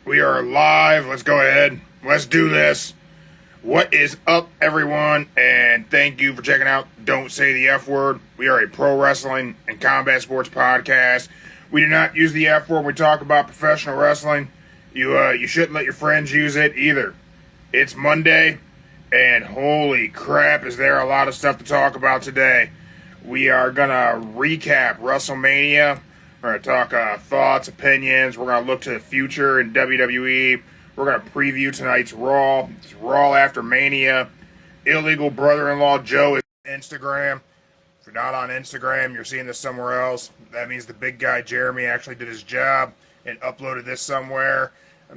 We are live. Let's go ahead. Let's do this. What is up, everyone? And thank you for checking out Don't Say the F Word. We are a pro wrestling and combat sports podcast. We do not use the F word when we talk about professional wrestling. You shouldn't let your friends use it either. It's Monday, and holy crap, is there a lot of stuff to talk about today. We are going to recap WrestleMania. We're going to talk thoughts, opinions. We're going to look to the future in WWE. We're going to preview tonight's Raw. It's Raw After Mania. Illegal brother-in-law Joe is on Instagram. If you're not on Instagram, you're seeing this somewhere else. That means the big guy Jeremy actually did his job and uploaded this somewhere.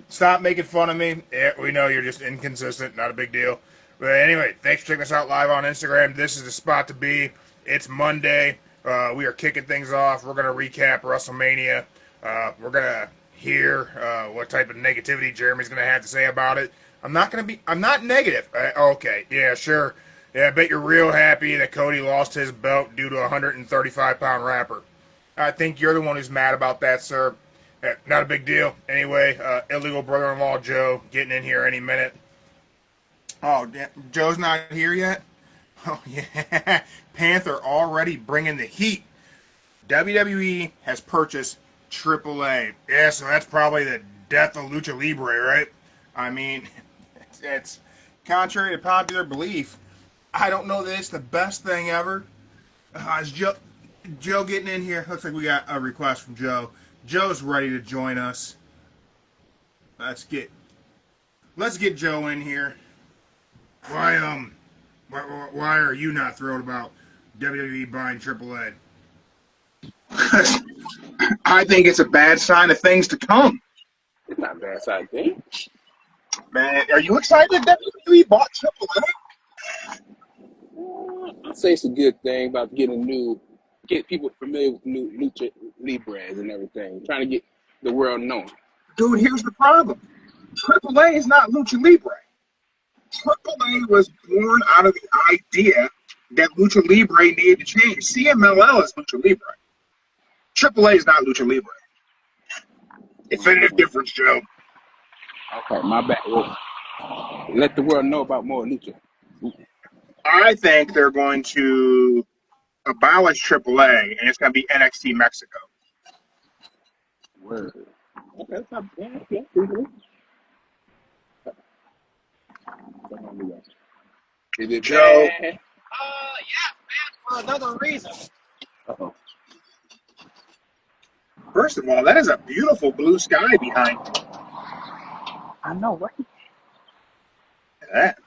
Stop making fun of me. Yeah, we know you're just inconsistent. Not a big deal. But anyway, thanks for checking us out live on Instagram. This is the spot to be. It's Monday. We are kicking things off. We're going to recap WrestleMania. We're going to hear what type of negativity Jeremy's going to have to say about it. I'm not negative. Okay, yeah, sure. Yeah, I bet you're real happy that Cody lost his belt due to a 135-pound rapper. I think you're the one who's mad about that, sir. Not a big deal. Anyway, illegal brother-in-law Joe getting in here any minute. Oh, Joe's not here yet? Oh, yeah. Panther already bringing the heat. WWE has purchased AAA. Yeah, so that's probably the death of Lucha Libre, right? I mean, it's contrary to popular belief. I don't know that it's the best thing ever. Is Joe getting in here? Looks like we got a request from Joe. Joe's ready to join us. Let's get Joe in here. Why are you not thrilled about WWE buying AAA? I think it's a bad sign of things to come. It's not a bad side thing. Man, are you excited that WWE bought AAA? I'd say it's a good thing about get people familiar with new Lucha Libres and everything. Trying to get the world known. Dude, here's the problem. AAA is not Lucha Libre. AAA was born out of the idea that Lucha Libre needed to change. CMLL is Lucha Libre. AAA is not Lucha Libre. Definitive difference, Joe. Okay, my bad. Well, let the world know about more Lucha. I think they're going to abolish AAA, and it's going to be NXT Mexico. Word. Okay, that's not bad. Yeah. Is it Joe? bad? Yeah, man, for another reason. Uh-oh. First of all, that is a beautiful blue sky behind you. I know, right? Look at that.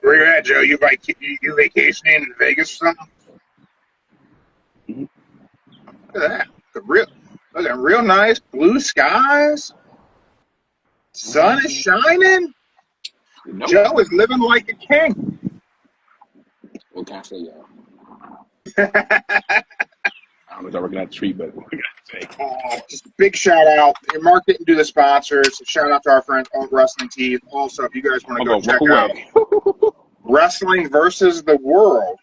Where you at, Joe? You vacationing in Vegas or something? Mm-hmm. Look at that. Look at real nice blue skies. Sun is shining. Nope. Joe is living like a king. What can I say, y'all? I don't know if I'm working at the tree, but what can I say? Just a big shout out. Mark didn't do the sponsors. Shout out to our friends Alt Wrestling Tees. Also, if you guys want to go check out Wrestling versus the World,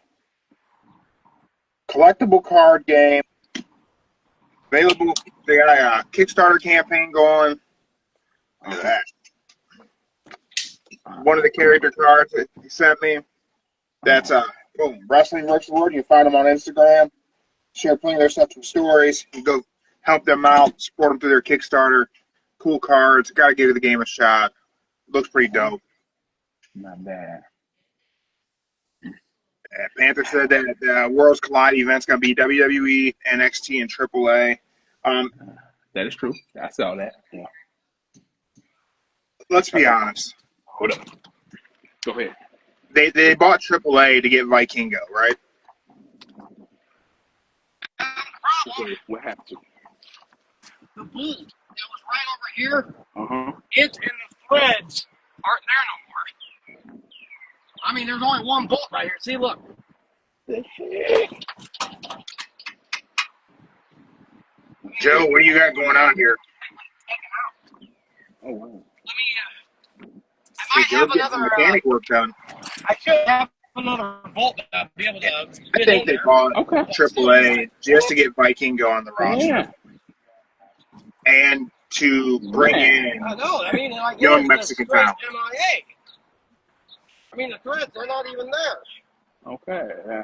collectible card game, available. They got a Kickstarter campaign going. Look at that. One of the character cards that he sent me. That's Wrestling versus the World. You can find them on Instagram. Share plenty of their stuff, some stories. You go help them out, support them through their Kickstarter. Cool cards. Got to give the game a shot. Looks pretty dope. Not bad. Panther said that the Worlds Collide event's going to be WWE, NXT, and AAA. That is true. I saw that. Yeah. Let's be honest. Hold up. Go ahead. They bought AAA to get Vikingo, right? What happened to it? The bull that was right over here, Uh-huh. it and the threads aren't there no more. I mean, there's only one bolt right here. See, look. Joe, what do you got going on here? Oh, wow. I might have another. Mechanic work done. I should have another bolt to be able to. I think they bought AAA just to get Vikingo on the roster. Yeah. And to bring Man. in I know. I mean, like, young it's Mexican straight talent. MIA. I mean, the threats are not even there. Okay.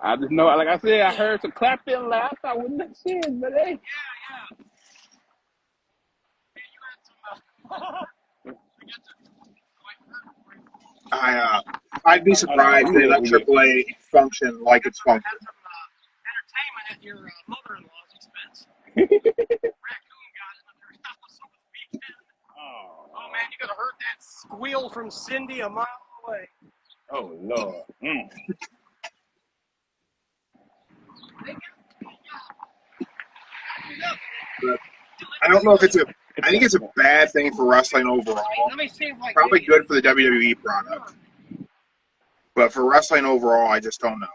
I just know, like I said, I heard some clapping and laugh. I wouldn't have said, but hey. I'd be surprised they let AAA function like it's Had functioning. some entertainment at your mother-in-law's expense. Raccoon got it at their house over the weekend. Oh man, you could have heard that squeal from Cindy a mile away. Oh, Lord. Mm. But I don't know if it's I think it's a bad thing for wrestling overall. Let me see if I Probably good for the WWE product. But for wrestling overall, I just don't know.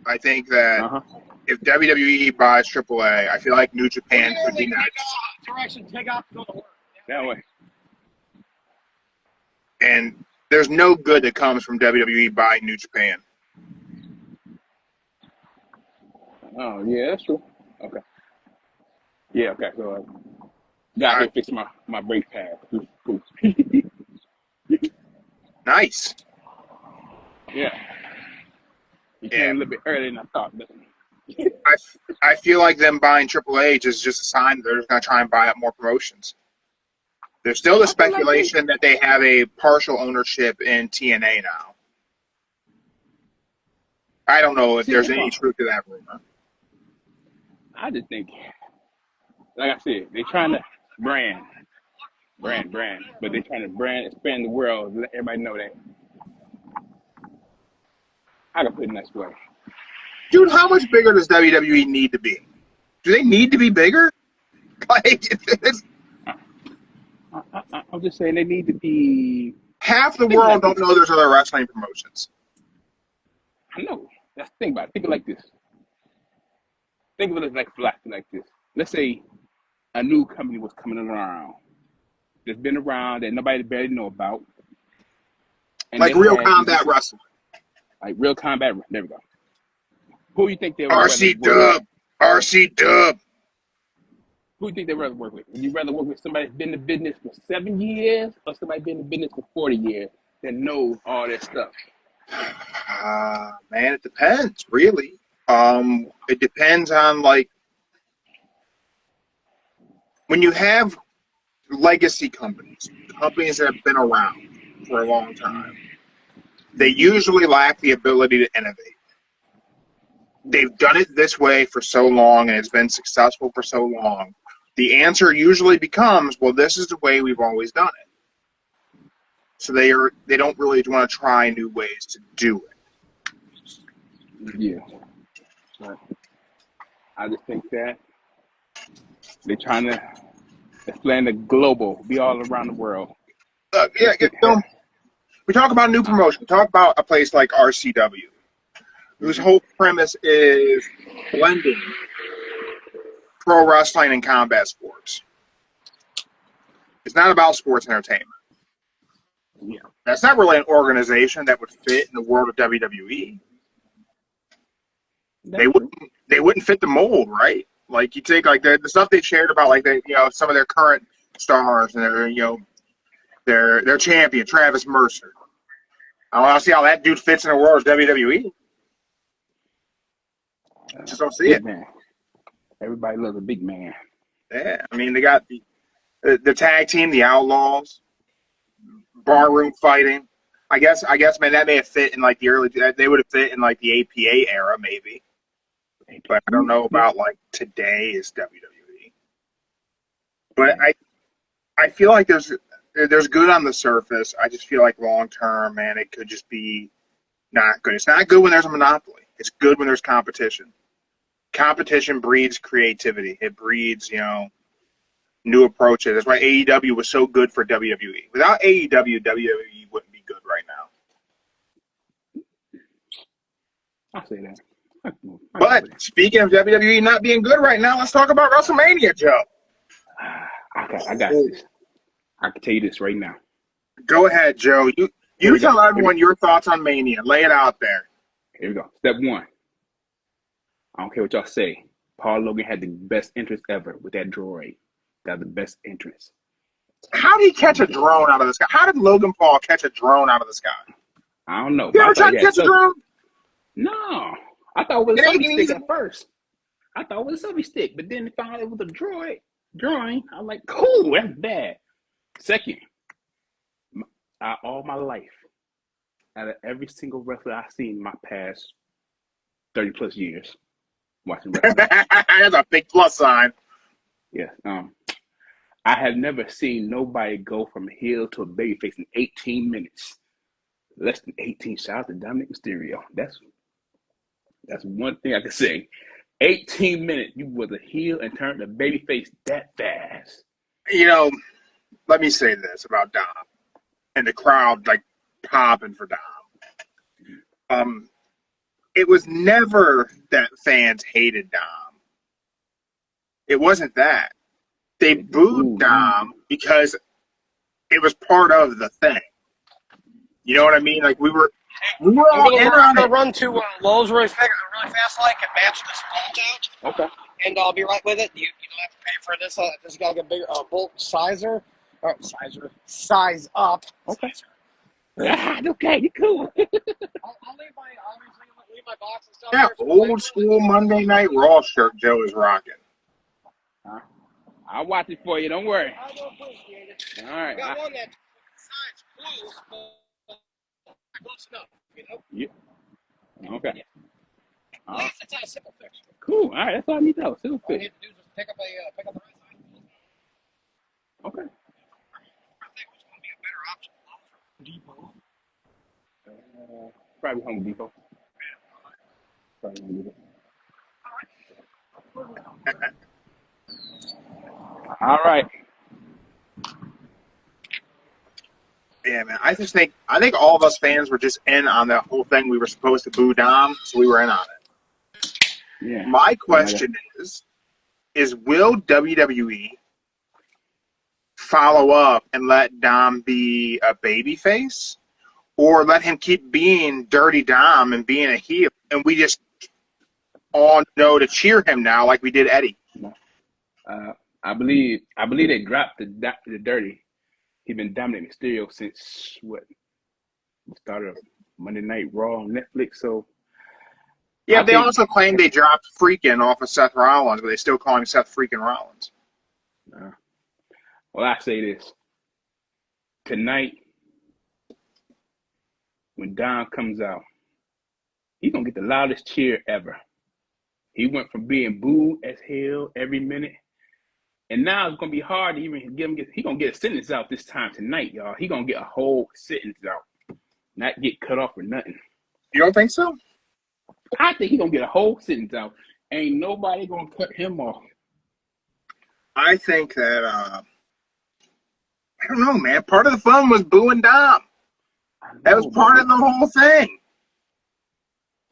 I think that if WWE buys AAA, I feel like New Japan could be next. Take off to go to work. That way. And there's no good that comes from WWE buying New Japan. Oh, yeah, that's true. Okay. Yeah, okay. So, got to fix my brake pad. Cool. Nice. Yeah. You came a little bit earlier than I thought. But... I feel like them buying Triple H is just a sign that they're just going to try and buy up more promotions. There's still the speculation that they have a partial ownership in TNA now. I don't know if there's any truth to that rumor. I just think, like I said, they're trying to brand, but they're trying to expand the world, let everybody know that. I can put it in that way. Dude, how much bigger does WWE need to be? Do they need to be bigger? Like, I'm just saying they need to be. Half the world don't know there's other wrestling promotions. I know. That's the thing about it. Think of it like this. Think of it like this. Let's say a new company was coming around. That's been around that nobody barely know about. And like Real Combat Wrestling. Like Real Combat. There we go. Who do you think they would RC Dub. RC Dub. Who do you think they'd rather work with? Would you rather work with somebody that's been in the business for 7 years or somebody been in the business for 40 years that knows all that stuff? Man, it depends, really. It depends on, like, when you have legacy companies that have been around for a long time, they usually lack the ability to innovate. They've done it this way for so long and it's been successful for so long. The answer usually becomes, well, this is the way we've always done it. So they don't really want to try new ways to do it. Yeah. But I just think that they're trying to expand the global, be all around the world. We talk about new promotion. We talk about a place like RCW, whose whole premise is blending pro wrestling and combat sports. It's not about sports entertainment. Yeah. That's not really an organization that would fit in the world of WWE. They wouldn't fit the mold, right? Like you take like the stuff they shared about like some of their current stars and their champion Travis Mercer. I want to see how that dude fits in the world of WWE. Just don't see it. Man. Everybody loves a big man. Yeah, I mean they got the tag team, the Outlaws, barroom fighting. I guess, man, that may have fit in like the early. They would have fit in like the APA era, maybe. But I don't know about like today's WWE. But I feel like there's good on the surface. I just feel like long term, man, it could just be not good. It's not good when there's a monopoly. It's good when there's competition. Competition breeds creativity. It breeds, new approaches. That's why AEW was so good for WWE. Without AEW, WWE wouldn't be good right now. I'll say that. But speaking of WWE not being good right now, let's talk about WrestleMania, Joe. I got this. I can tell you this right now. Go ahead, Joe. You tell everyone your thoughts on Mania. Lay it out there. Here we go. Step one. I don't care what y'all say. Paul Logan had the best entrance ever with that droid. Got the best entrance. How did he catch a drone out of the sky? How did Logan Paul catch a drone out of the sky? I don't know. You ever tried to catch a drone? No. I thought it was a It ain't selfie stick easy. at first. I thought it was a selfie stick, but then they found it was a drawing. I'm like, cool, that's bad. Second, all my life, out of every single wrestler I've seen in my past 30 plus years watching wrestling. That's a big plus sign. Yeah. I have never seen nobody go from heel to a babyface in 18 minutes. Less than 18 shots to Dominic Mysterio. That's one thing I can say. 18 minutes, you was a heel and turned a babyface that fast. You know, let me say this about Dom and the crowd like popping for Dom. It was never that fans hated Dom. It wasn't that. They booed Dom because it was part of the thing. You know what I mean? Like we were all in on I'm it. gonna run to Lowe's really fast, like, and match this bolt out. Okay. And I'll be right with it. You don't have to pay for this. This got a bigger bolt sizer. Size up. Okay. Okay, you're cool. I'll leave my box and stuff. Yeah, there, so old school Monday Night Raw shirt Joe is rocking. I'll watch it for you. Don't worry. I don't appreciate it. All right. I got one that size close, but close enough. You know. Yeah. Okay. Yeah. At least it's not a simple fix. Cool. All right. That's all I need to know. Simple All you fix. need to do is just pick up the right side. Okay. I think it's going to be a better option. Depot. Probably Home Depot. Probably Home Depot. All right. Yeah, man. I think all of us fans were just in on the whole thing. We were supposed to boo Dom, so we were in on it. Yeah. My question is will WWE follow up and let Dom be a babyface? Or let him keep being Dirty Dom and being a heel, and we just all know to cheer him now like we did Eddie? I believe they dropped the Dirty. He's been dominating Mysterio since what? The start of Monday Night Raw on Netflix. So yeah, they also claim they dropped Freakin' off of Seth Rollins, but they still call him Seth Freakin' Rollins. Well, I say this tonight. When Dom comes out, he's going to get the loudest cheer ever. He went from being booed as hell every minute, and now it's going to be hard to even he's going to get a sentence out this time tonight, y'all. He's going to get a whole sentence out, not get cut off or nothing. You don't think so? I think he's going to get a whole sentence out. Ain't nobody going to cut him off. I think that, I don't know, man. Part of the fun was booing Dom. That was part of the whole thing.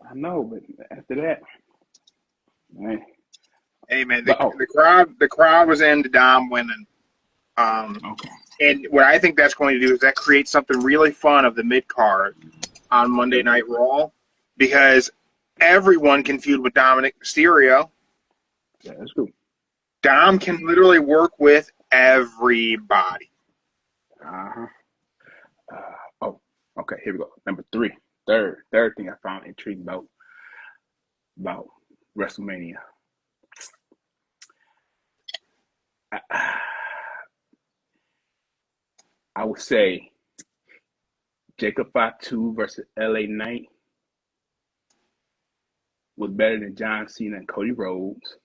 I know, but after that, man. Hey, man, the crowd was into Dom winning. Okay. And what I think that's going to do is that create something really fun of the mid-card on Monday Night Raw, because everyone can feud with Dominic Mysterio. Yeah, that's cool. Dom can literally work with everybody. Okay, here we go. Number 3. Third thing I found intriguing about WrestleMania. I would say Jacob Fatu versus LA Knight was better than John Cena and Cody Rhodes.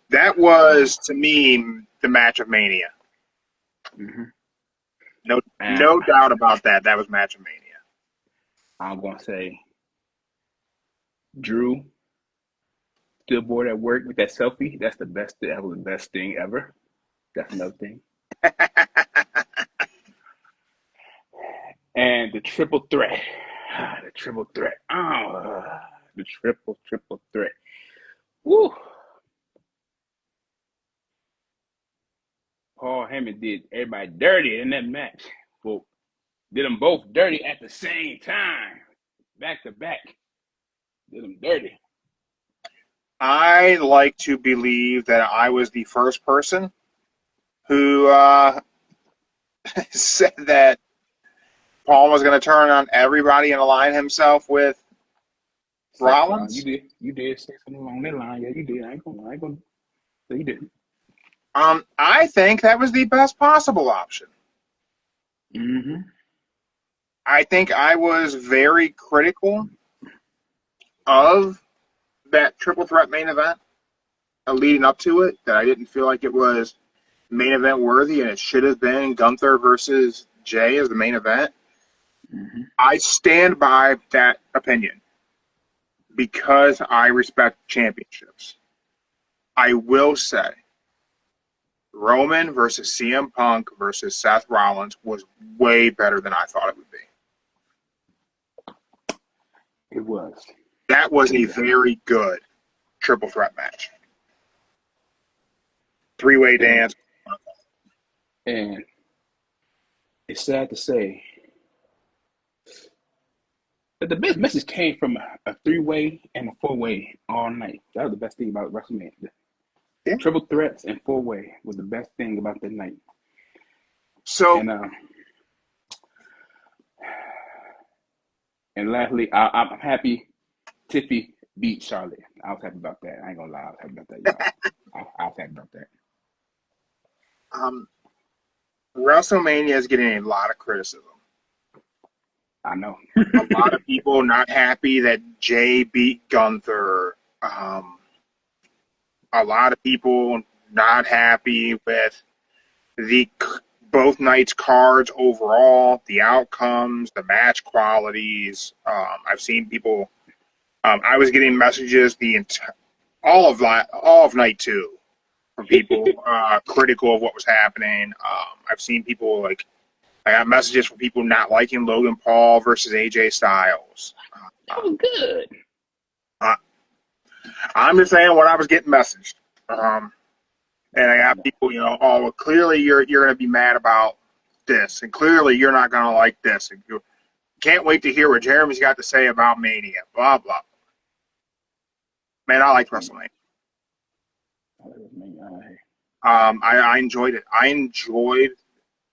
That was, to me, the match of Mania. Mm-hmm. No doubt about that. That was match of Mania. I'm going to say Drew, still bored at work with that selfie. That's the best. That was the best thing ever. That's another thing. And the triple threat. The triple threat. The triple threat. Woo. Paul Heyman did everybody dirty in that match. Well, did them both dirty at the same time. Back to back. Did them dirty. I like to believe that I was the first person who said that Paul was going to turn on everybody and align himself with Rollins. You did say something along that line. Yeah, you did. I ain't gonna. So you didn't. I think that was the best possible option. Mm-hmm. I think I was very critical of that triple threat main event leading up to it, that I didn't feel like it was main event worthy and it should have been Gunther versus Jay as the main event. Mm-hmm. I stand by that opinion because I respect championships. I will say Roman versus CM Punk versus Seth Rollins was way better than I thought it would be. It was. That was a very good triple threat match. Three-way dance. And it's sad to say that the best message came from a three-way and a four-way all night. That was the best thing about WrestleMania. Yeah. Triple threats and four-way was the best thing about that night. So, and lastly, I'm happy Tiffy beat Charlotte. I was happy about that. I ain't gonna lie, I was happy about that, y'all. I was happy about that. WrestleMania is getting a lot of criticism. I know. A lot of people not happy that Jay beat Gunther. A lot of people not happy with the both nights' cards overall, the outcomes, the match qualities. I've seen people. I was getting messages all of night two from people critical of what was happening. I've seen people I got messages from people not liking Logan Paul versus AJ Styles. That was good. I'm just saying what I was getting messaged. And I got people, well, clearly you're going to be mad about this, and clearly you're not going to like this. And you can't wait to hear what Jeremy's got to say about Mania, blah, blah. Man, I liked WrestleMania. I enjoyed it. I enjoyed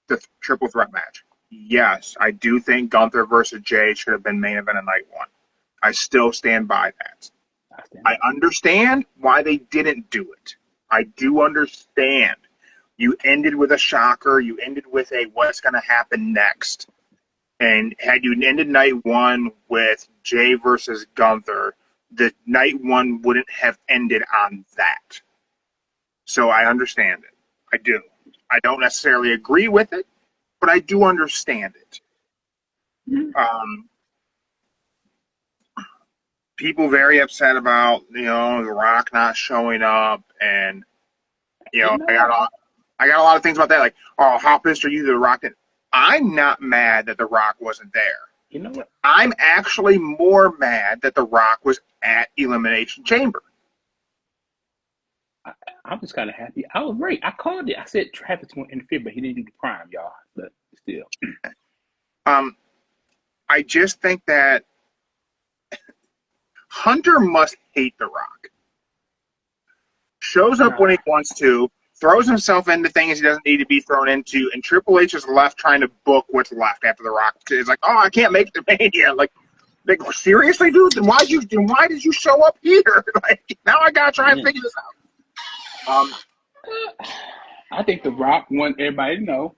the triple threat match. Yes, I do think Gunther versus Jay should have been main event of night one. I still stand by that. I understand why they didn't do it. I do understand. You ended with a shocker. You ended with a what's going to happen next. And had you ended night one with Jay versus Gunther, the night one wouldn't have ended on that. So I understand it. I do. I don't necessarily agree with it, but I do understand it. People very upset about The Rock not showing up, and I got a lot of things about that. Like, oh, how pissed are you that The Rock didn't? I'm not mad that The Rock wasn't there. You know what? I'm actually more mad that The Rock was at Elimination Chamber. I'm just kind of happy. I was right. I called it. I said Travis won't interfere, but he didn't do the prime, y'all. But still. I just think that Hunter must hate The Rock. Shows up when he wants to, throws himself into things he doesn't need to be thrown into, and Triple H is left trying to book what's left after The Rock. It's like, oh, I can't make the Mania. Like seriously, dude? Then why did you show up here? Now I gotta try and figure this out. I think The Rock want everybody to know.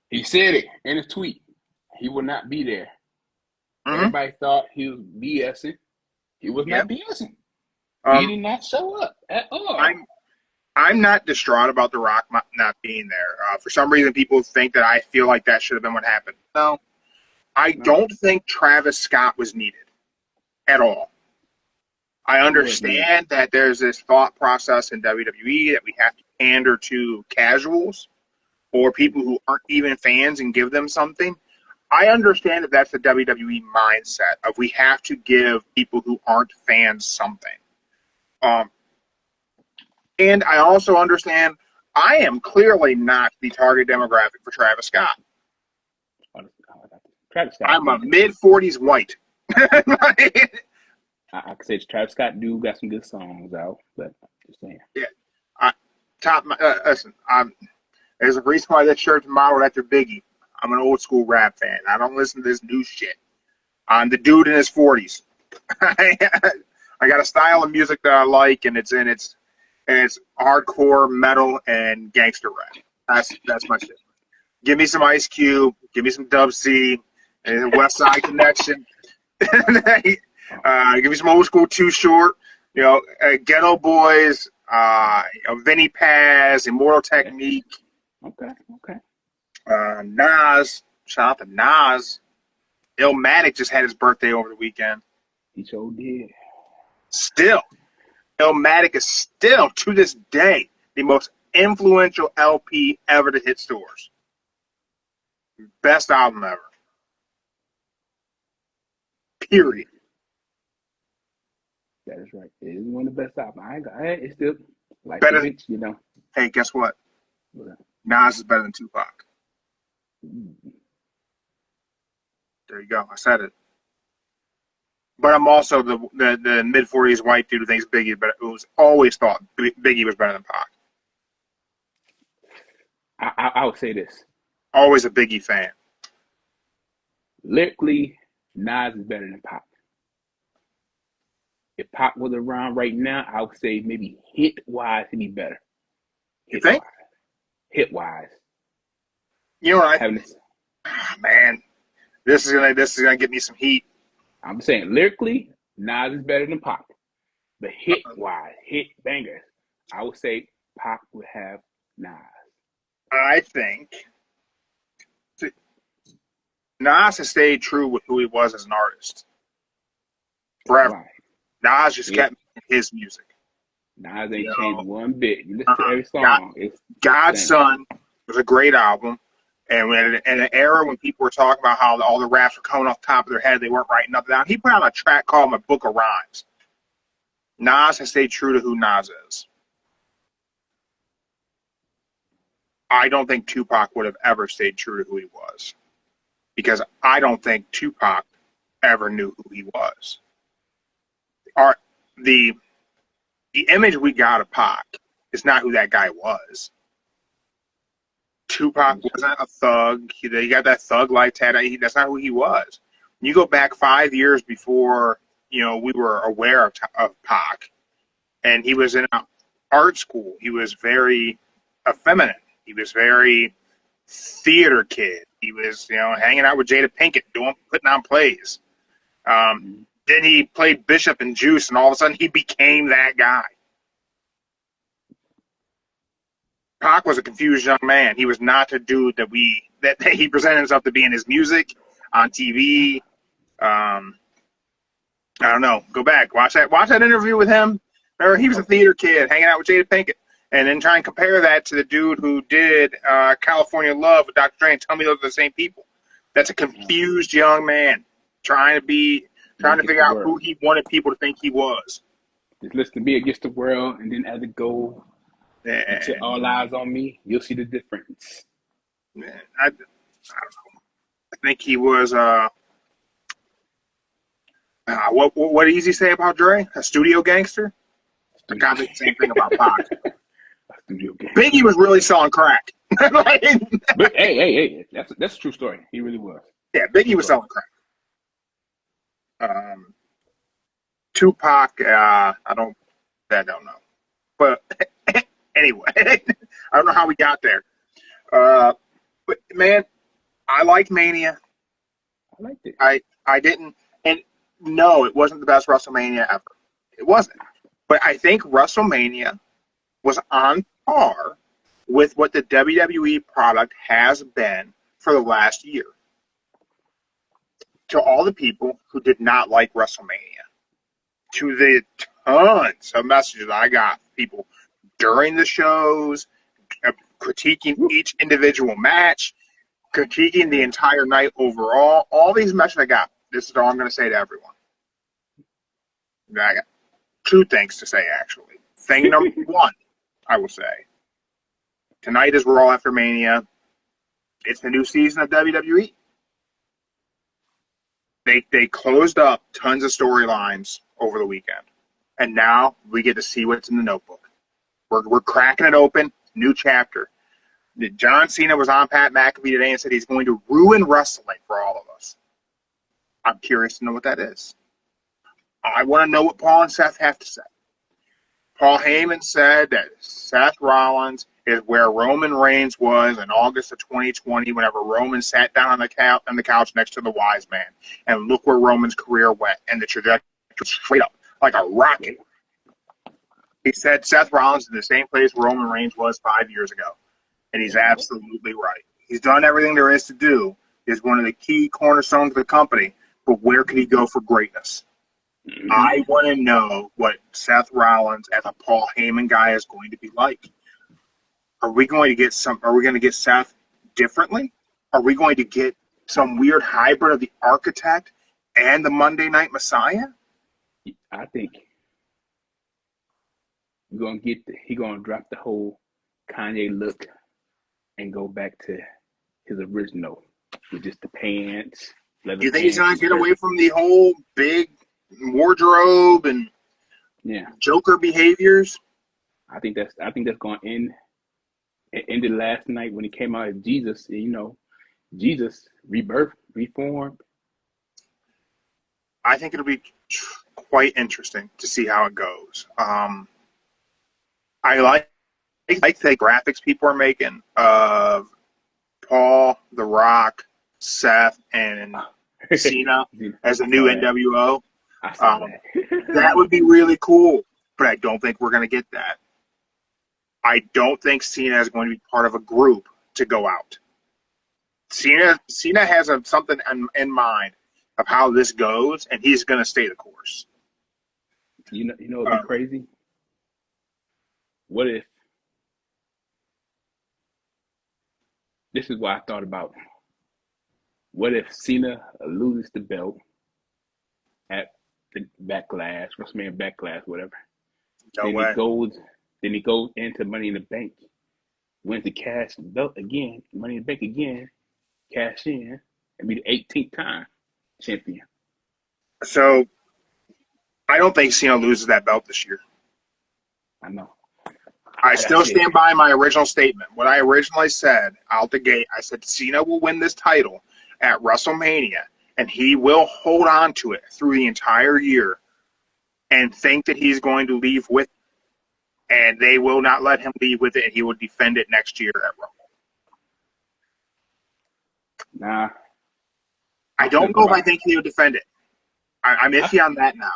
He said it in his tweet. He will not be there. Mm-hmm. Everybody thought he was BSing. He was not BSing. He did not show up at all. I'm not distraught about The Rock not being there. For some reason, people think that I feel like that should have been what happened. No. I don't think Travis Scott was needed at all. I understand that there's this thought process in WWE that we have to pander to casuals or people who aren't even fans and give them something. I understand that that's the WWE mindset of we have to give people who aren't fans something. And I also understand I am clearly not the target demographic for Travis Scott. I'm a mid-40s white. I could say Travis Scott do got some good songs out, but just saying. Yeah. Listen, there's a reason why that shirt's modeled after Biggie. I'm an old school rap fan. I don't listen to this new shit. I'm the dude in his 40s. I got a style of music that I like, and it's hardcore metal and gangster rap. That's my shit. Give me some Ice Cube, give me some Dub C, and West Side Connection. Give me some old school Too Short. Ghetto Boys, Vinny Paz, Immortal Technique. Okay. Nas. Shout out to Nas. Illmatic just had his birthday over the weekend. He sure did. Still, Illmatic is still, to this day, the most influential LP ever to hit stores. Best album ever. Period. That is right. It is one of the best albums. It's still like Better. the bitch, you know. Hey, guess what? What? Nas is better than Tupac. There you go. I said it. But I'm also the mid-40s white dude who thinks Biggie, but it was always thought Biggie was better than Pac. I would say this. Always a Biggie fan. Lyrically, Nas is better than Pac. If Pac was around right now, I would say maybe hit-wise, he'd be better. You think? Hit-wise. You know what? Man, this is gonna get me some heat. I'm saying lyrically, Nas is better than Pac. But hit-wise, hit bangers, I would say Pac would have Nas. I think Nas has stayed true with who he was as an artist forever. Right. Nas just kept making his music. Nas ain't changed one bit. You listen to every song. God's Son was a great album. And in an era when people were talking about how all the raps were coming off the top of their head, they weren't writing nothing down, he put out a track called My Book of Rhymes. Nas has stayed true to who Nas is. I don't think Tupac would have ever stayed true to who he was. Because I don't think Tupac ever knew who he was. The image we got of Pac is not who that guy was. Tupac wasn't a thug. He got that thug life tattoo. That's not who he was. You go back 5 years before we were aware of Pac, and he was in an art school. He was very effeminate. He was very theater kid. He was hanging out with Jada Pinkett, putting on plays. Then he played Bishop and Juice, and all of a sudden he became that guy. Pac was a confused young man. He was not the dude that he presented himself to be in his music, on TV. I don't know. Go back. Watch that interview with him. Remember, he was a theater kid hanging out with Jada Pinkett. And then try and compare that to the dude who did California Love with Dr. Dre and tell me those are the same people. That's a confused young man trying to figure out who he wanted people to think he was. Just listen to Me Against the World, and then as it goes, to All Eyes on Me, you'll see the difference. Man, I don't know. I think he was what did Easy say about Dre? A studio gangster? I got the same thing about Pac. Biggie was really selling crack. But hey, that's a true story. He really was. Yeah, Biggie was selling crack. Tupac, I don't know. But anyway, I don't know how we got there. But man, I liked Mania. I liked it. I didn't, and no, it wasn't the best WrestleMania ever. It wasn't. But I think WrestleMania was on par with what the WWE product has been for the last year. To all the people who did not like WrestleMania, to the tons of messages I got from people during the shows, critiquing each individual match, critiquing the entire night overall, all these messages I got, this is all I'm going to say to everyone. I got two things to say, actually. Thing number one, I will say, tonight is Raw After Mania. It's the new season of WWE. They closed up tons of storylines over the weekend. And now we get to see what's in the notebook. We're cracking it open, new chapter. John Cena was on Pat McAfee today and said he's going to ruin wrestling for all of us. I'm curious to know what that is. I want to know what Paul and Seth have to say. Paul Heyman said that Seth Rollins is where Roman Reigns was in August of 2020 whenever Roman sat down on the couch next to the wise man. And look where Roman's career went, and the trajectory was straight up, like a rocket. He said Seth Rollins is in the same place where Roman Reigns was 5 years ago. And he's absolutely right. He's done everything there is to do. He's one of the key cornerstones of the company. But where could he go for greatness? Mm-hmm. I want to know what Seth Rollins as a Paul Heyman guy is going to be like. Are we going to get Seth differently? Are we going to get some weird hybrid of the Architect and the Monday Night Messiah? I think he's gonna drop the whole Kanye look and go back to his original with just the pants. You think he's gonna get away from the whole big wardrobe and Joker behaviors? I think that's going to end. It ended last night when he came out as Jesus. Jesus rebirth, reformed. I think it'll be quite interesting to see how it goes. I like the graphics people are making of Paul, The Rock, Seth, and Cena as a new NWO. That would be really cool, but I don't think we're going to get that. I don't think Cena is going to be part of a group to go out. Cena has something in mind of how this goes, and he's going to stay the course. It'd be crazy. What if? This is what I thought about. What if Cena loses the belt at the Backlash, WrestleMania Backlash, whatever? No way. Then he goes into Money in the Bank, wins the cash belt again, Money in the Bank again, cash in, and be the 18th time champion. So, I don't think Cena loses that belt this year. I know. I still stand by my original statement. What I originally said out the gate, I said Cena will win this title at WrestleMania, and he will hold on to it through the entire year and think that he's going to leave with it. And they will not let him leave with it, and he will defend it next year at Raw. Nah. I don't know if I think he'll defend it. I'm iffy on that now.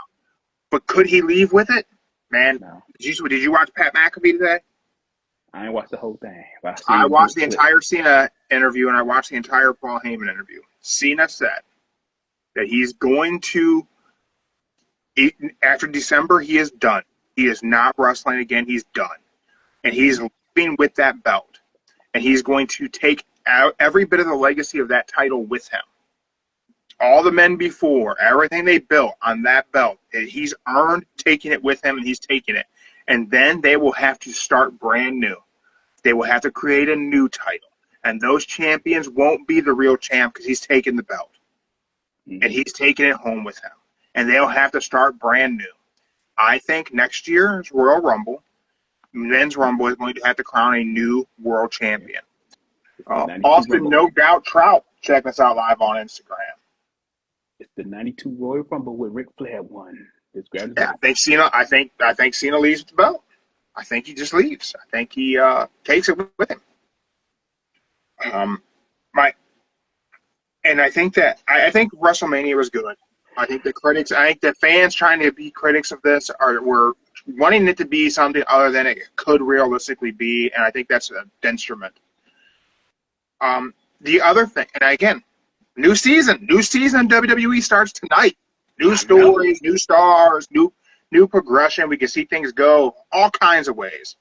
But could he leave with it? Man, no. Did you watch Pat McAfee today? I ain't watched the whole thing. I watched the entire Cena interview, and I watched the entire Paul Heyman interview. Cena said that he's going to, after December, he is done. He is not wrestling again. He's done. And he's leaving with that belt. And he's going to take out every bit of the legacy of that title with him. All the men before, everything they built on that belt, he's earned taking it with him, and he's taking it. And then they will have to start brand new. They will have to create a new title. And those champions won't be the real champ because he's taking the belt. Mm-hmm. And he's taking it home with him. And they'll have to start brand new. I think next year's Royal Rumble, Men's Rumble, is going to have to crown a new world champion. Austin, No Doubt Trout, check us out live on Instagram. It's the '92 Royal Rumble with Ric Flair won. I think Cena leaves with the belt. I think he just leaves. I think he takes it with him. I think WrestleMania was good. I think the fans trying to be critics of this were wanting it to be something other than it could realistically be, and I think that's an instrument. The other thing, and again, new season in WWE starts tonight. New stories, new stars, new progression. We can see things go all kinds of ways.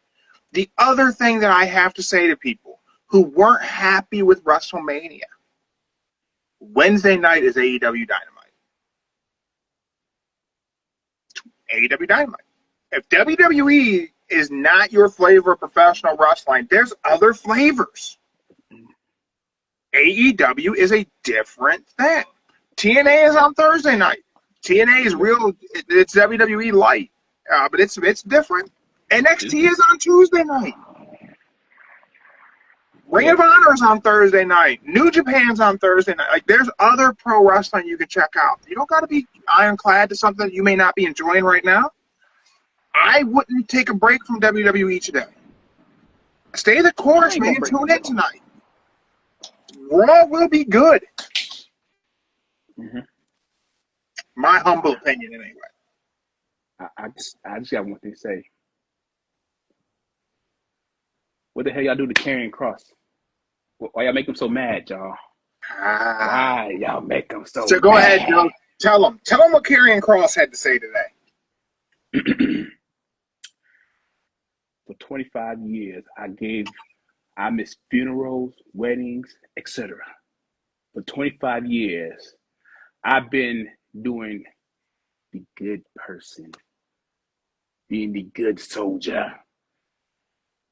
The other thing that I have to say to people who weren't happy with WrestleMania, Wednesday night is AEW Dynamite. AEW Dynamite. If WWE is not your flavor of professional wrestling, there's other flavors. AEW is a different thing. TNA is on Thursday night. TNA is real. It's WWE light, but it's different. NXT is on Tuesday night. Ring of Honor is on Thursday night. New Japan's on Thursday night. Like, there's other pro wrestling you can check out. You don't got to be ironclad to something you may not be enjoying right now. I wouldn't take a break from WWE today. Stay the course, man. Tune in tonight. Raw will be good. Mm-hmm. My humble opinion, anyway. I just got one thing to say. What the hell y'all do to Karrion Kross? Why y'all make him so mad, y'all? Why y'all make him so mad? So go ahead, Joe. Tell him what Karrion Kross had to say today. For 25 years, I missed funerals, weddings, etc. For 25 years, I've been doing the good person, being the good soldier.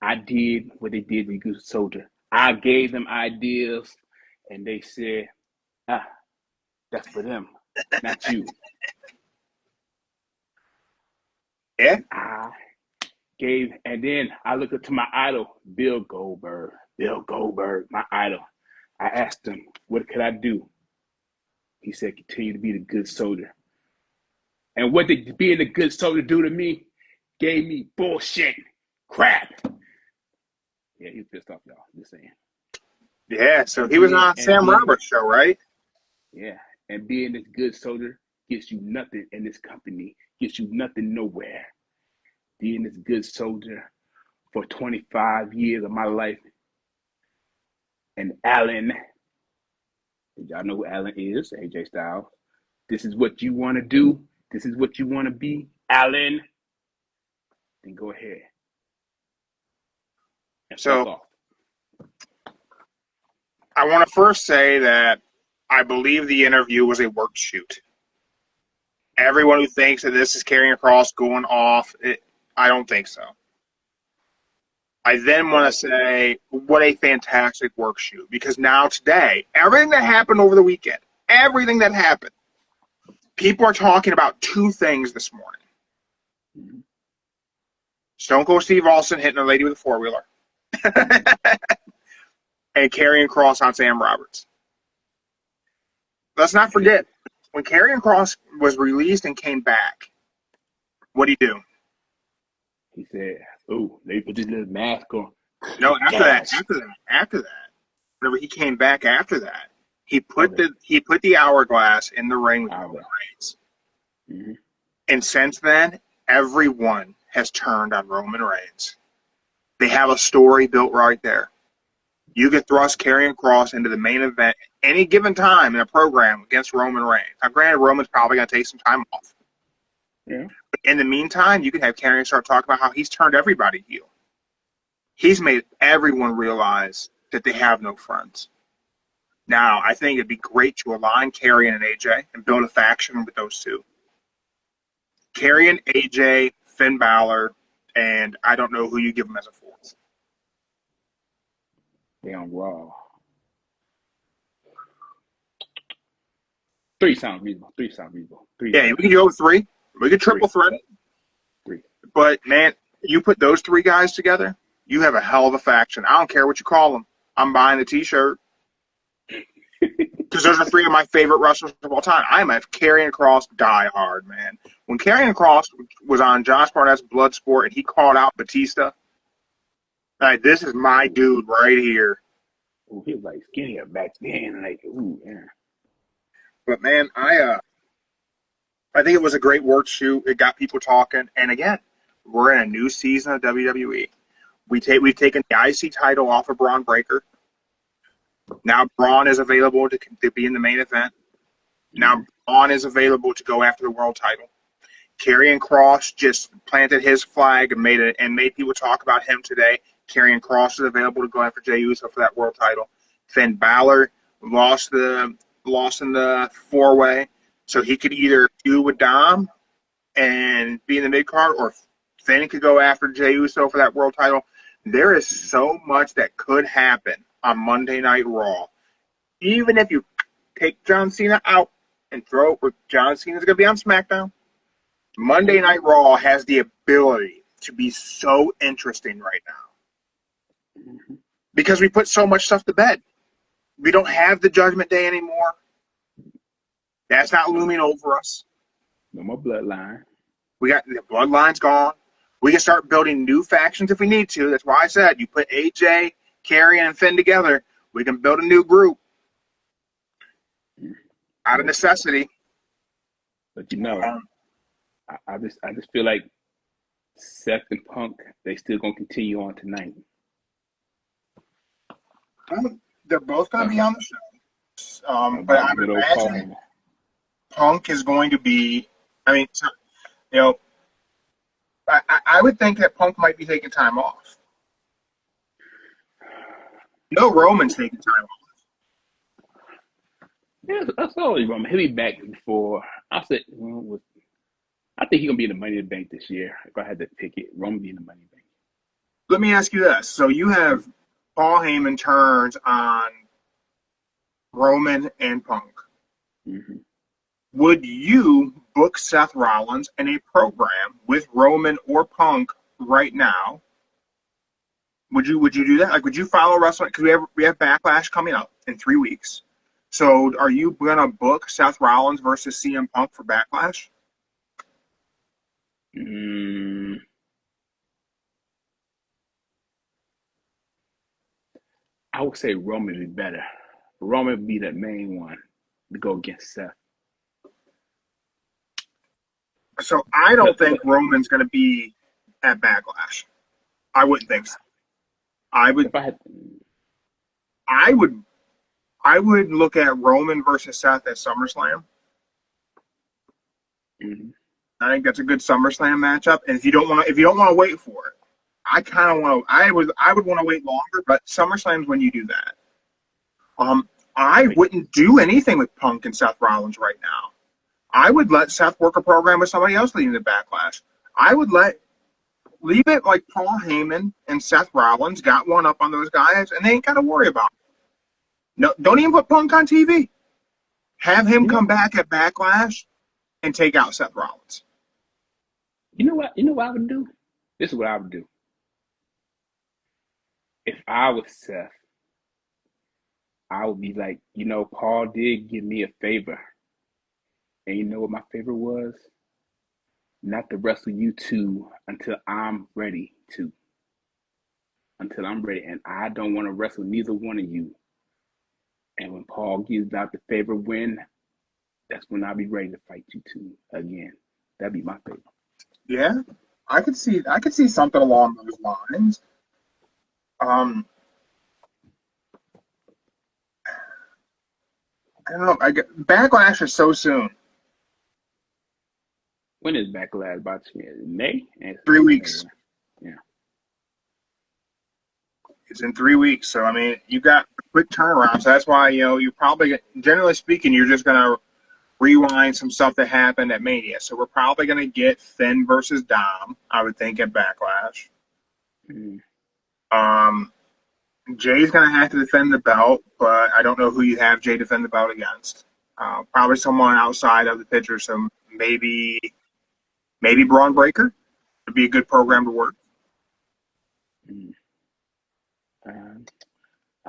I did what they did to the good soldier. I gave them ideas, and they said, that's for them, not you. Yeah. And then I looked up to my idol, Bill Goldberg, my idol. I asked him, what could I do? He said, continue to be the good soldier. And what did being the good soldier do to me? Gave me bullshit, crap. Yeah, he's pissed off, y'all. Just saying. Yeah, so he was on Sam Roberts' show, right? Yeah, and being this good soldier gets you nothing in this company, gets you nothing nowhere. Being this good soldier for 25 years of my life. And Alan, y'all know who Alan is, AJ Styles. This is what you want to do. This is what you want to be, Alan. Then go ahead. And fuck off. I want to first say that I believe the interview was a work shoot. Everyone who thinks that this is Karrion Kross going off, I don't think so. I then want to say, what a fantastic work shoot. Because now today, everything that happened over the weekend, everything that happened, people are talking about two things this morning. Mm-hmm. Stone Cold Steve Austin hitting a lady with a four-wheeler. And Karrion Kross on Sam Roberts. Let's not forget, when Karrion Kross was released and came back, what'd he do? He said, "Oh, they put this little mask on." No, after that, whenever he came back after that, he put the hourglass in the ring with Roman Reigns. Mm-hmm. And since then, everyone has turned on Roman Reigns. They have a story built right there. You can thrust Karrion Kross into the main event any given time in a program against Roman Reigns. Now, granted, Roman's probably going to take some time off. Yeah. But in the meantime, you can have Karrion start talking about how he's turned everybody heel. He's made everyone realize that they have no friends. Now, I think it'd be great to align Karrion and AJ and build a faction with those two. Karrion, AJ, Finn Balor, and I don't know who you give them as a fourth. They on Raw. 3 sounds reasonable. 3 sounds reasonable. 3. Yeah, we can go with 3. We could triple threat it. 3. But, man, you put those 3 guys together, you have a hell of a faction. I don't care what you call them. I'm buying the T-shirt. Because those are 3 of my favorite wrestlers of all time. I'm a Karrion Kross diehard, man. When Karrion Kross was on Josh Barnett's Bloodsport and he called out Batista, like, this is my dude right here. Ooh, he was like skinnier back then. Like, ooh, yeah. But, man, I think it was a great work shoot. It got people talking. And, again, we're in a new season of WWE. We've taken the IC title off of Braun Breaker. Now Braun is available to be in the main event. Now Braun is available to go after the world title. Karrion Kross just planted his flag and made people talk about him today. Karrion Kross is available to go after Jey Uso for that world title. Finn Balor lost in the 4-way, so he could either do with Dom and be in the mid card, or Finn could go after Jey Uso for that world title. There is so much that could happen on Monday Night Raw. Even if you take John Cena out and throw it. John Cena's going to be on SmackDown. Monday Night Raw has the ability to be so interesting right now because we put so much stuff to bed. We don't have the Judgment Day anymore. That's not looming over us. No more bloodline. We got the bloodline's gone. We can start building new factions if we need to. That's why I said you put AJ, Carrie, and Finn together. We can build a new group out of necessity. But I just feel like Seth and Punk, they still gonna continue on tonight. They're both going to be on the show. But I would imagine Punk is going to be. I mean, you know, I would think that Punk might be taking time off. No, Roman's taking time off. Yeah, that's all Roman. He'll be back before. I said, I think he's gonna be in the Money in the Bank this year. If I had to pick it, Roman be in the Money in the Bank. Let me ask you this: so you have Paul Heyman turns on Roman and Punk. Mm-hmm. Would you book Seth Rollins in a program with Roman or Punk right now? Would you do that? Like, would you follow wrestling? Because we have Backlash coming up in 3 weeks. So, are you gonna book Seth Rollins versus CM Punk for Backlash? I would say Roman would be better. Roman would be the main one to go against Seth. So I don't think Roman's going to be at Backlash. I wouldn't think so. I would look at Roman versus Seth at SummerSlam. Mm-hmm. I think that's a good SummerSlam matchup. And if you don't want to wait for it, I kind of want to. I would want to wait longer, but SummerSlam's when you do that. I wouldn't do anything with Punk and Seth Rollins right now. I would let Seth work a program with somebody else leading the Backlash. I would leave it like Paul Heyman and Seth Rollins got one up on those guys, and they ain't got to worry about it. No, don't even put Punk on TV. Have him come back at Backlash and take out Seth Rollins. You know what? I would do? This is what I would do. If I was Seth, I would be like, Paul did give me a favor. And you know what my favor was? Not to wrestle you two until I'm ready to. Until I'm ready. And I don't want to wrestle neither one of you. And when Paul gives out the favor win, that's when I'll be ready to fight you two again. That'd be my favor. Yeah, I could see something along those lines. I don't know. Backlash is so soon. When is Backlash? About May? 3 weeks. Yeah. It's in 3 weeks. So, I mean, you got a quick turnaround. So that's why, you probably, generally speaking, you're just going to rewind some stuff that happened at Mania. So we're probably going to get Finn versus Dom, I would think, at Backlash. Mm. Jay's going to have to defend the belt, but I don't know who you have Jay defend the belt against. Probably someone outside of the picture. So maybe Braun Breaker would be a good program to work. I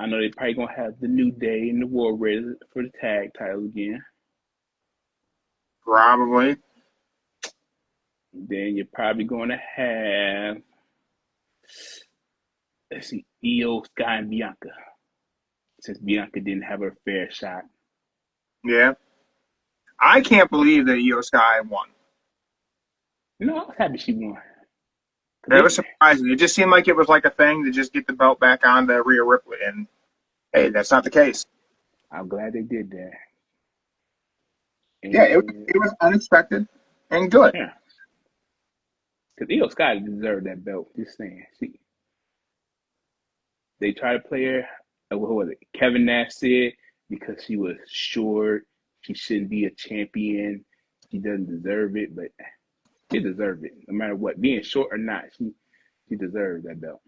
know they're probably going to have the New Day and the War Raiders for the tag title again. Probably. Then you're probably going to have, let's see, Io, Sky, and Bianca. Since Bianca didn't have her fair shot. Yeah. I can't believe that Io Sky won. I was happy she won. That was surprising. It just seemed like it was like a thing to just get the belt back on to Rhea Ripley, and hey, that's not the case. I'm glad they did that. And yeah, it was unexpected and good. Yeah. Because Io Sky deserved that belt. Just saying. They tried to play her, what was it? Kevin Nash said, because she was short, she shouldn't be a champion. She doesn't deserve it, but she deserved it. No matter what, being short or not, she deserved that belt.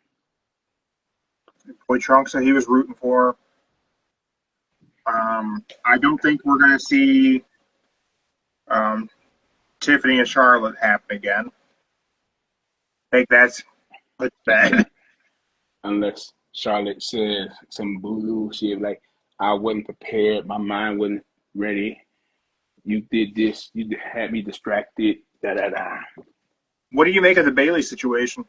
Boy Trunks said he was rooting for her. I don't think we're going to see Tiffany and Charlotte happen again. I think that's bad. Unless Charlotte says some bullshit like, I wasn't prepared, my mind wasn't ready. You did this, you had me distracted, da da da. What do you make of the Bailey situation?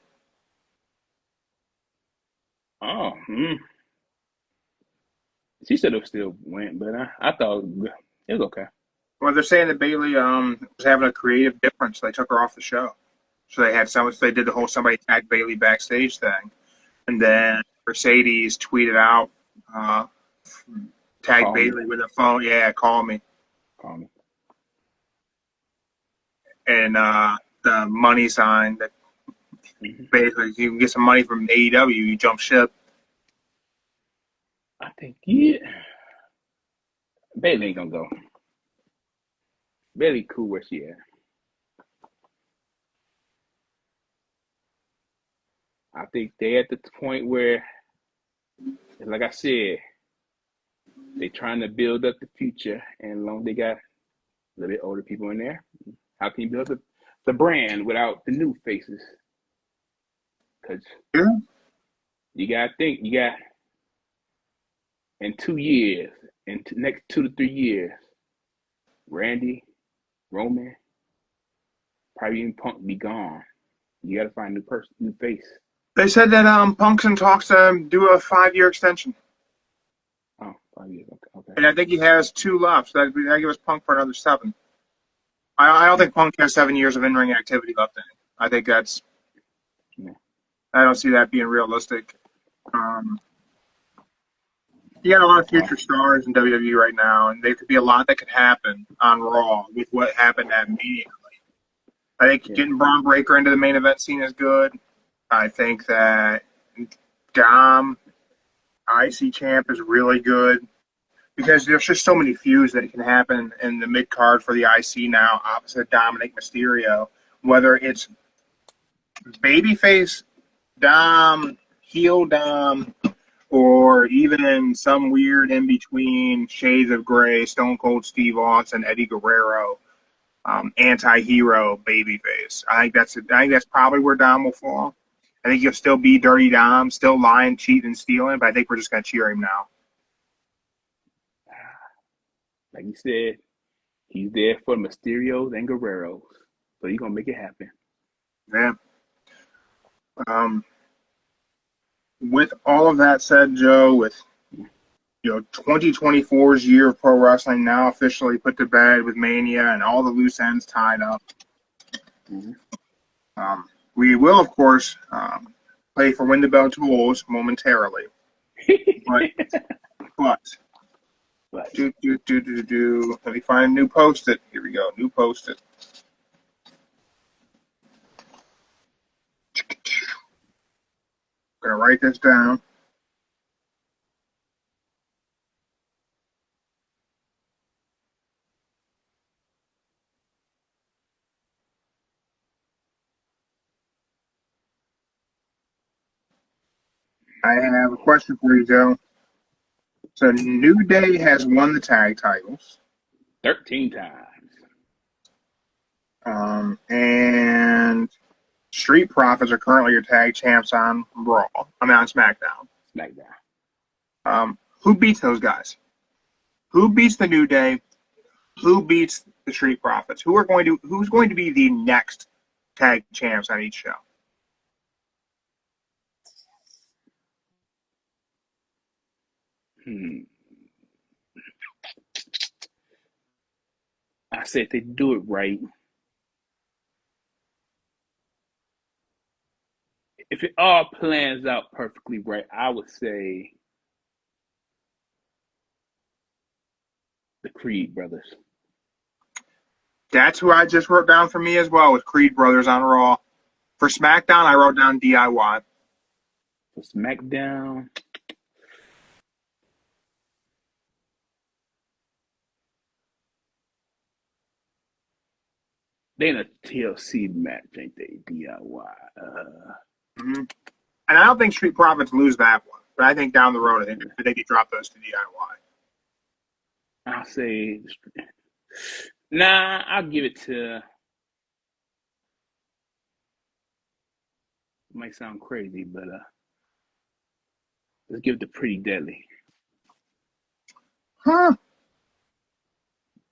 Oh, she should have still went, but I thought it was okay. Well, they're saying that Bailey was having a creative difference. They took her off the show. So they did the whole somebody tagged Bailey backstage thing. And then Mercedes tweeted out, tag Call Bailey me. with a phone. Yeah, call me. Call me. And the money sign that basically you can get some money from AEW, you jump ship. I think, yeah. Bailey ain't gonna go. Bailey cool where she at. I think they at the point where, like I said, they trying to build up the future, and long they got a little bit older people in there, how can you build up the brand without the new faces? Because Yeah. you got to think, you got in 2 years, next 2 to 3 years, Randy, Roman, probably even Punk be gone. You got to find a new person, new face. They said that Punk's in talks to do a 5-year extension. Oh, 5 years, okay. And I think he has 2 left. So that gives Punk for another 7. I don't think Punk has 7 years of in-ring activity left in him. I think that's. Yeah. I don't see that being realistic. You got a lot of future stars in WWE right now, and there could be a lot that could happen on Raw with what happened at Mania. I think getting Braun Breaker into the main event scene is good. I think that Dom, IC champ, is really good because there's just so many feuds that can happen in the mid card for the IC now opposite Dominic Mysterio. Whether it's babyface Dom, heel Dom, or even some weird in between Shades of Grey, Stone Cold Steve Austin, Eddie Guerrero, anti-hero babyface. I think that's probably where Dom will fall. I think he'll still be Dirty Dom, still lying, cheating, and stealing, but I think we're just gonna cheer him now. Like you said, he's there for Mysterios and Guerreros, so he's gonna make it happen. Yeah. With all of that said, Joe, with 2024's year of pro wrestling now officially put to bed with Mania and all the loose ends tied up, we will, of course, play for Win the Bell Tools momentarily. But let me find a new post-it. Here we go, new post-it. I'm gonna write this down. I have a question for you, Joe. So New Day has won the tag titles. 13 times. And Street Profits are currently your tag champs on Raw. On SmackDown. Who beats those guys? Who beats the New Day? Who beats the Street Profits? Who's going to be the next tag champs on each show? I said they do it right. If it all plans out perfectly right, I would say the Creed brothers. That's who I just wrote down for me as well, with Creed brothers on Raw. For SmackDown, I wrote down DIY. For SmackDown, they in a TLC match, ain't they? DIY. And I don't think Street Profits lose that one, but I think down the road, I think they could drop those to DIY. I'll say Nah, I'll give it to. Might sound crazy, but let's give it to Pretty Deadly. Huh?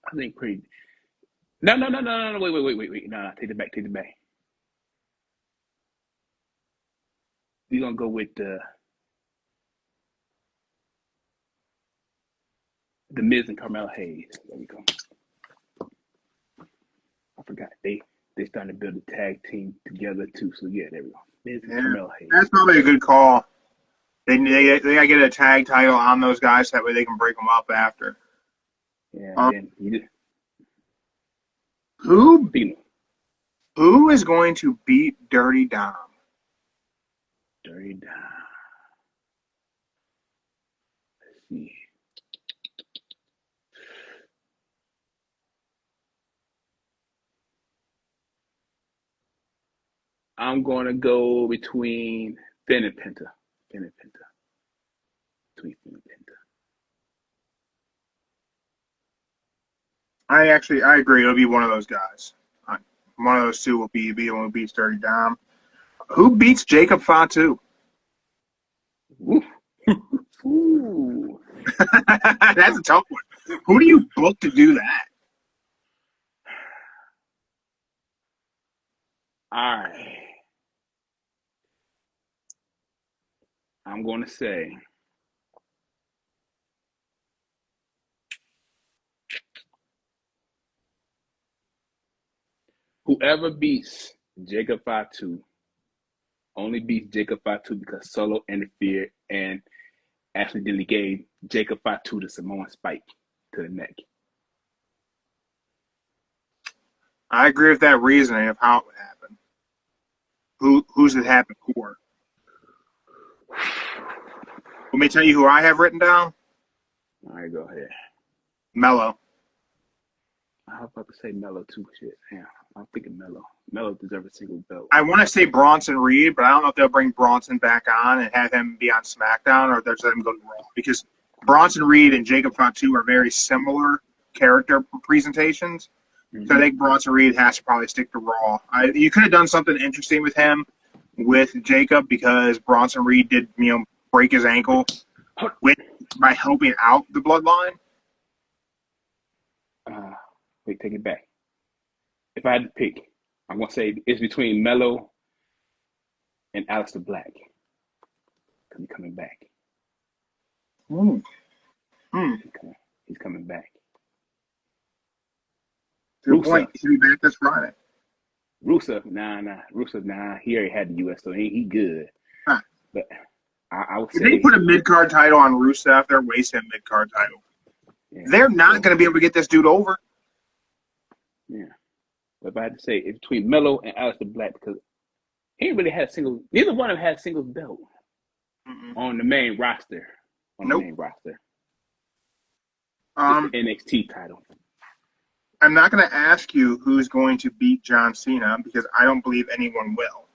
I think Pretty. No. Wait. No, take it back. We're gonna go with the Miz and Carmelo Hayes. There we go. I forgot they started to build a tag team together too. So yeah, there we go. Miz and Carmelo Hayes. That's probably a good call. They gotta get a tag title on those guys, that way they can break them up after. Yeah. Then you did. Who is going to beat Dirty Dom? Dirty Dom. Let's see. I'm going to go between Finn and Penta. Between Finn and Penta. I agree. It'll be one of those guys. One of those two will be the one who beats Dirty Dom. Who beats Jacob Fatu? Ooh. That's a tough one. Who do you book to do that? All right. I'm going to say whoever beats Jacob Fatu only beats Jacob Fatu because Solo interfered and accidentally gave Jacob Fatu the Samoan spike to the neck. I agree with that reasoning of how it would happen. Who's it happen for? Let me tell you who I have written down. All right, go ahead. Mello. I was about to say Mello too. Shit, yeah, I'm thinking Mello. Mello deserves a single belt. I want to say Bronson Reed, but I don't know if they'll bring Bronson back on and have him be on SmackDown, or they'll just let him go to Raw, because Bronson Reed and Jacob Fatu are very similar character presentations. Mm-hmm. So I think Bronson Reed has to probably stick to Raw. You could have done something interesting with him, with Jacob, because Bronson Reed did, break his ankle by helping out the Bloodline. Wait, take it back. If I had to pick, I'm going to say it's between Mello and Aleister Black. Because he's coming back. He's coming back. Good point. He should be back this Friday. Rusev, nah. He already had the U.S., so he good. Huh. But I would if say... they put a mid-card title on Rusev, they're wasting a mid-card title. Yeah, they're not going to be able to get this dude over. Yeah. But if I had to say, it's between Mello and Aleister Black, because he ain't really had a single... Neither one of them had a single belt on the main roster. The main roster. It's the NXT title. I'm not going to ask you who's going to beat John Cena, because I don't believe anyone will.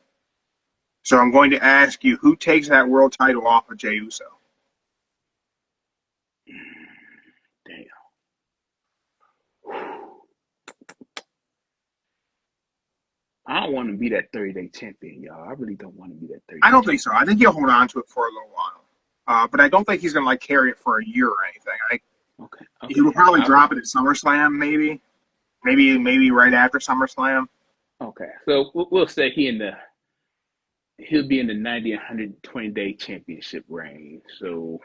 So I'm going to ask you, who takes that world title off of Jey Uso? Damn. I don't want to be that 30-day champion, y'all. I really don't want to be that 30-day I don't think so. I think he'll hold on to it for a little while. But I don't think he's going to carry it for a year or anything. Okay. He will probably drop it at SummerSlam, maybe. Maybe right after SummerSlam. Okay. So we'll say he'll be in the 90 and 120-day championship range. So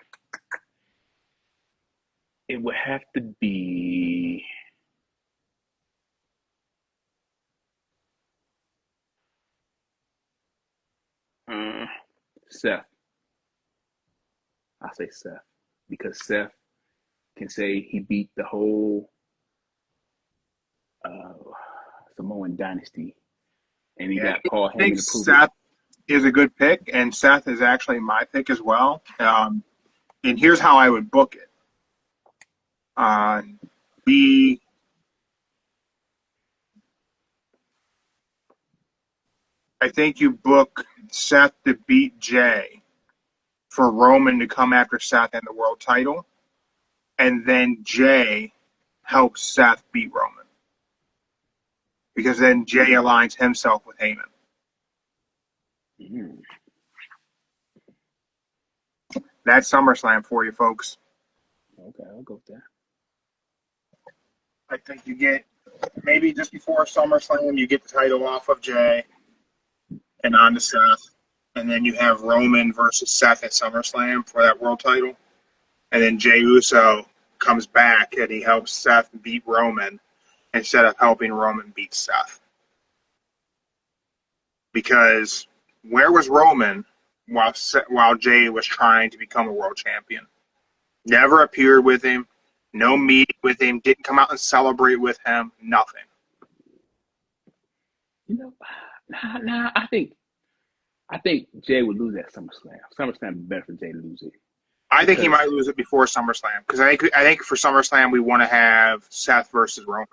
it would have to be... Seth. I'll say Seth, because Seth can say he beat the whole Samoan dynasty, and he got Paul Heyman to prove Seth is a good pick, and Seth is actually my pick as well. And here's how I would book it. I think you book Seth to beat Jey for Roman to come after Seth and the world title, and then Jey helps Seth beat Roman. because then Jay aligns himself with Heyman. Mm. That's SummerSlam for you, folks. Okay, I'll go with that. I think you get, maybe just before SummerSlam, you get the title off of Jay and on to Seth. And then you have Roman versus Seth at SummerSlam for that world title. And then Jey Uso comes back and he helps Seth beat Roman instead of helping Roman beat Seth. Because where was Roman while Jey was trying to become a world champion? Never appeared with him. No meeting with him. Didn't come out and celebrate with him. Nothing. You know, nah, I think Jay would lose at SummerSlam. SummerSlam would be better for Jay to lose it. I think he might lose it before SummerSlam because I think for SummerSlam we want to have Seth versus Roman.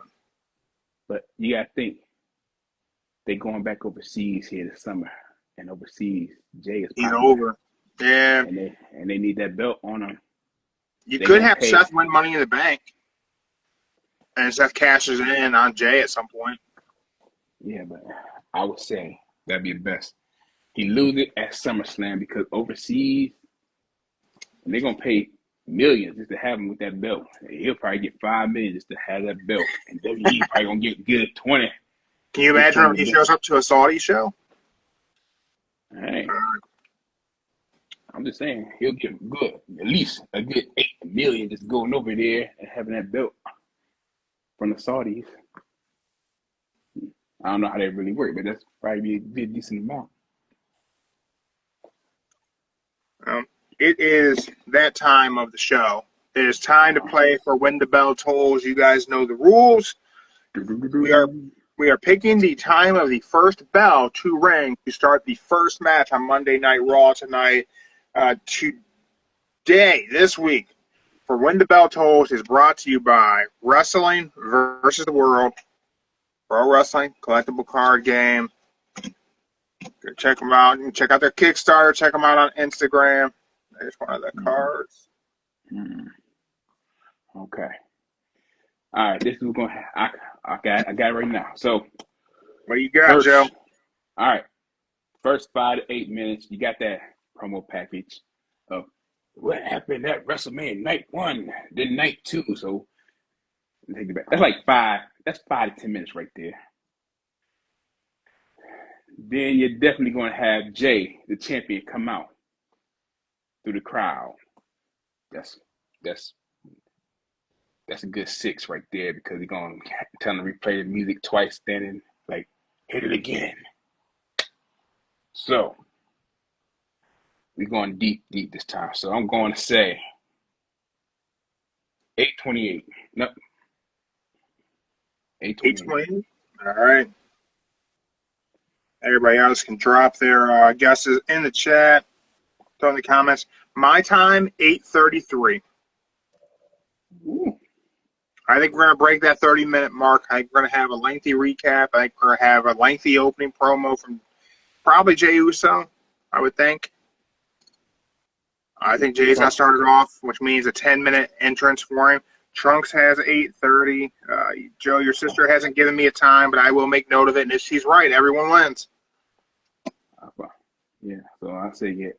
But you gotta think they're going back overseas here this summer, and overseas Jay is He's popular. over. Yeah. And they need that belt on him. You could have Seth win Money in the Bank, and Seth cashes in on Jay at some point. Yeah, but I would say that'd be the best. He lose it at SummerSlam because overseas, and they're gonna pay millions just to have him with that belt. He'll probably get $5 million just to have that belt, and WWE probably gonna get good 20. Can you imagine if he shows up to a Saudi show? Hey, I'm just saying he'll get good, at least a good $8 million just going over there and having that belt from the Saudis. I don't know how that really work, but that's probably be a decent amount. It is that time of the show. It is time to play for When the Bell Tolls. You guys know the rules. We are picking the time of the first bell to ring to start the first match on Monday Night Raw tonight. Today, this week, for When the Bell Tolls is brought to you by Wrestling versus the World, Pro Wrestling collectible card game. Go check them out. You can check out their Kickstarter. Check them out on Instagram. There's one of the cards. Okay. All right. This is what we're gonna have. I got it right now. So, what do you got, Joe? All right. First 5 to 8 minutes, you got that promo package of what happened at WrestleMania night 1, then night 2. So take it back. That's like 5. That's 5 to 10 minutes right there. Then you're definitely going to have Jay, the champion, come out through the crowd. That's a good 6 right there because he's going to tell him to replay the music twice, standing like, hit it again. So we're going deep this time. So I'm going to say 8:28. No. 8:28. All right. Everybody else can drop their guesses in the chat, throw in the comments. My time, 8:33. Ooh. I think we're going to break that 30-minute mark. I think we're going to have a lengthy recap. I think we're going to have a lengthy opening promo from probably Jey Uso, I would think. I think Jay's going to start it off, which means a 10-minute entrance for him. Trunks has 8:30. Joe, your sister hasn't given me a time, but I will make note of it. And if she's right, everyone wins. Yeah, so I say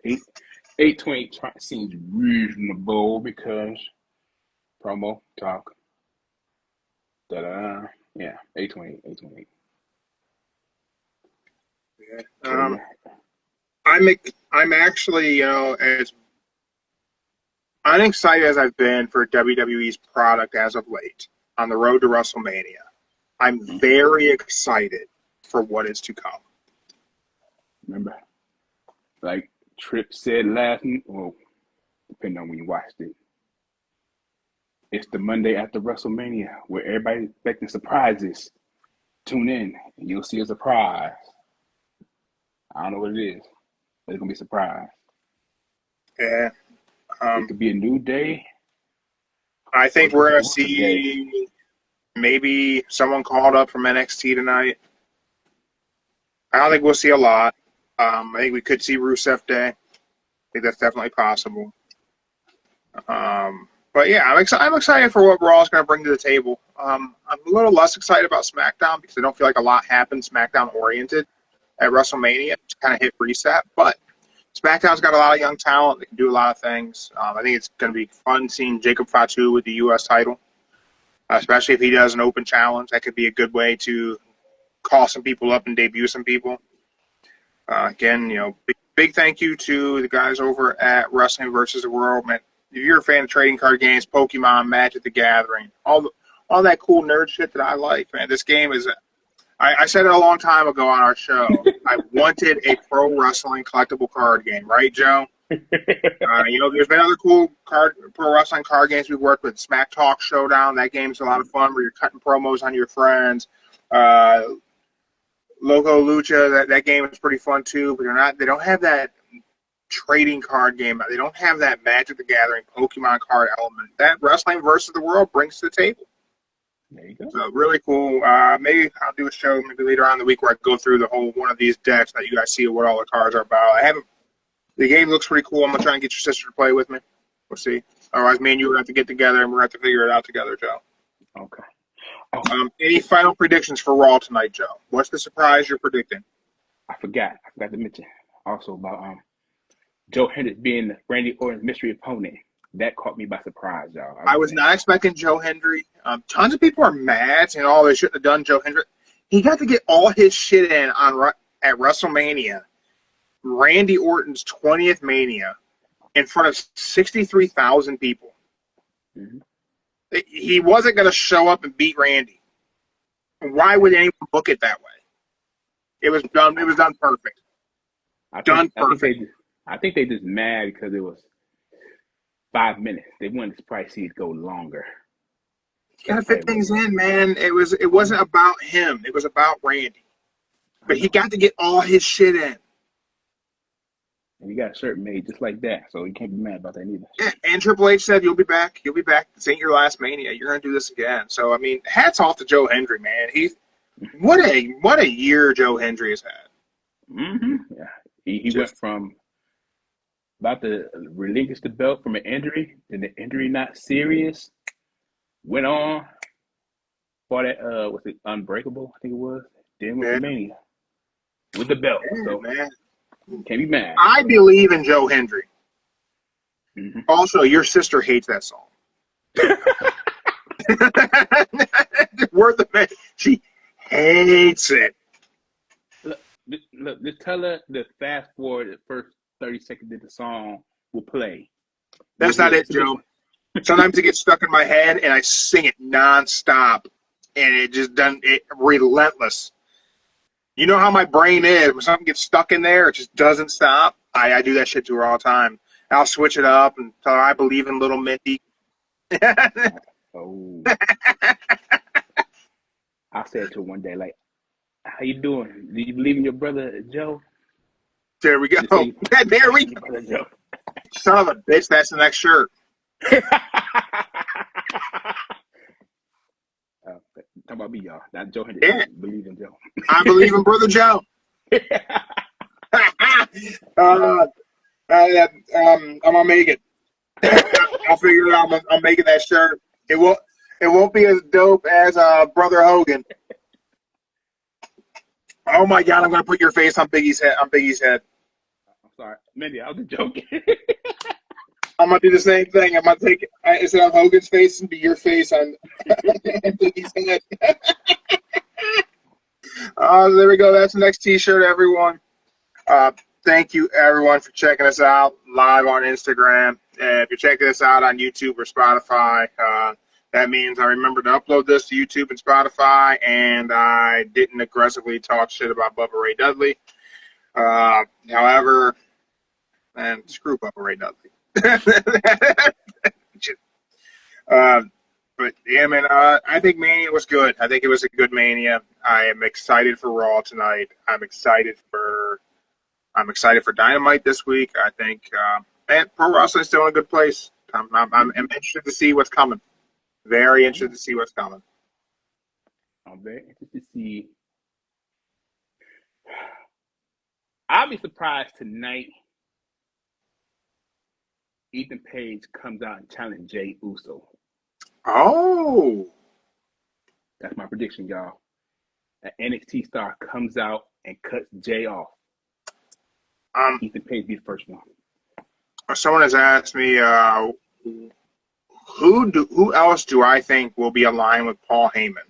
8:20 seems reasonable because promo talk. Yeah, 8:28. Yeah. I'm actually, as unexcited as I've been for WWE's product as of late on the road to WrestleMania, I'm very excited for what is to come. Remember, like Tripp said last night, well, depending on when you watched it, it's the Monday after WrestleMania where everybody's expecting surprises. Tune in and you'll see a surprise. I don't know what it is, but it's going to be a surprise. Yeah. It could be a new day. I think we're going to see maybe someone called up from NXT tonight. I don't think we'll see a lot. I think we could see Rusev Day. I think that's definitely possible. But yeah, I'm excited for what Raw's going to bring to the table. I'm a little less excited about SmackDown because I don't feel like a lot happened SmackDown oriented at WrestleMania. Just kind of hit reset. But SmackDown's got a lot of young talent. They can do a lot of things. I think it's going to be fun seeing Jacob Fatu with the U.S. title, especially if he does an open challenge. That could be a good way to call some people up and debut some people. Again, big thank you to the guys over at Wrestling versus the World. Man, if you're a fan of trading card games, Pokemon, Magic the Gathering, all that cool nerd shit that I like, man, this game is. I said it a long time ago on our show. I wanted a pro wrestling collectible card game, right, Joe? There's been other cool pro wrestling card games we've worked with. Smack Talk Showdown, that game's a lot of fun where you're cutting promos on your friends. Loco Lucha, that game is pretty fun too, but they don't have that trading card game. They don't have that Magic the Gathering Pokemon card element that Wrestling versus the World brings to the table. There you go. So really cool. Maybe I'll do a show maybe later on in the week where I go through the whole one of these decks that you guys see what all the cards are about. The game looks pretty cool. I'm gonna try and get your sister to play with me. We'll see. Otherwise, me and you are gonna have to get together and we're gonna have to figure it out together, Joe. Okay. Any final predictions for Raw tonight, Joe? What's the surprise you're predicting? I forgot to mention also about Joe Hendricks being Randy Orton's mystery opponent. That caught me by surprise, y'all. I was not expecting Joe Hendry. Tons of people are mad saying, "Oh, they shouldn't have done Joe Hendry." He got to get all his shit in at WrestleMania, Randy Orton's 20th Mania, in front of 63,000 people. Mm-hmm. He wasn't going to show up and beat Randy. Why would anyone book it that way? It was done. It was done perfect. I think they just mad because it was 5 minutes. They wanted to probably see it go longer. You gotta fit things in, man. It wasn't about him. It was about Randy. But he got to get all his shit in. And he got a shirt made just like that, so he can't be mad about that either. Yeah, and Triple H said you'll be back. You'll be back. This ain't your last Mania. You're gonna do this again. So I mean, hats off to Joe Hendry, man. What a year Joe Hendry has had. Mm-hmm. Yeah, he went from about to relinquish the belt from an injury, then the injury not serious. Went on for that was it Unbreakable? I think it was. Then with the Mania with the belt. Yeah, so man. Can't be mad. I believe in Joe Hendry. Mm-hmm. Also, your sister hates that song. Worth the mention. She hates it. Look, just tell her to fast forward the first 30 seconds that the song will play. That's not it, Joe. Sometimes it gets stuck in my head and I sing it nonstop, and it just doesn't. It relentless. You know how my brain is. When something gets stuck in there, it just doesn't stop. I do that shit to her all the time. I'll switch it up and tell her I believe in Little Minty. Oh. I said to her one day, like, how you doing? Do you believe in your brother Joe? There we go. There we go. Son of a bitch, that's the next shirt. Talk about me, y'all. Not Joe Hendry. Yeah. Believe in Joe. I believe in Brother Joe. I'm gonna make it. I'll figure it out. I'm making that shirt. It won't be as dope as Brother Hogan. Oh my God! I'm gonna put your face on Biggie's head. I'm sorry, Mindy. I was just joking. I'm gonna do the same thing. I'm gonna take instead of Hogan's face and be your face on Biggie's head. There we go. That's the next T-shirt, everyone. Thank you, everyone, for checking us out live on Instagram. If you're checking us out on YouTube or Spotify, that means I remembered to upload this to YouTube and Spotify, and I didn't aggressively talk shit about Bubba Ray Dudley. However, and screw Bubba Ray Dudley. But yeah, man, I think Mania was good. I think it was a good Mania. I am excited for Raw tonight. I'm excited for Dynamite this week. I think, man, pro wrestling's still in a good place. I'm interested to see what's coming. Very interested to see what's coming. I'm very interested to see. I'll be surprised tonight Ethan Page comes out and challenges Jay Uso. Oh. That's my prediction, y'all. An NXT star comes out and cuts Jay off. Ethan Page be the first one. Someone has asked me, who else do I think will be aligned with Paul Heyman?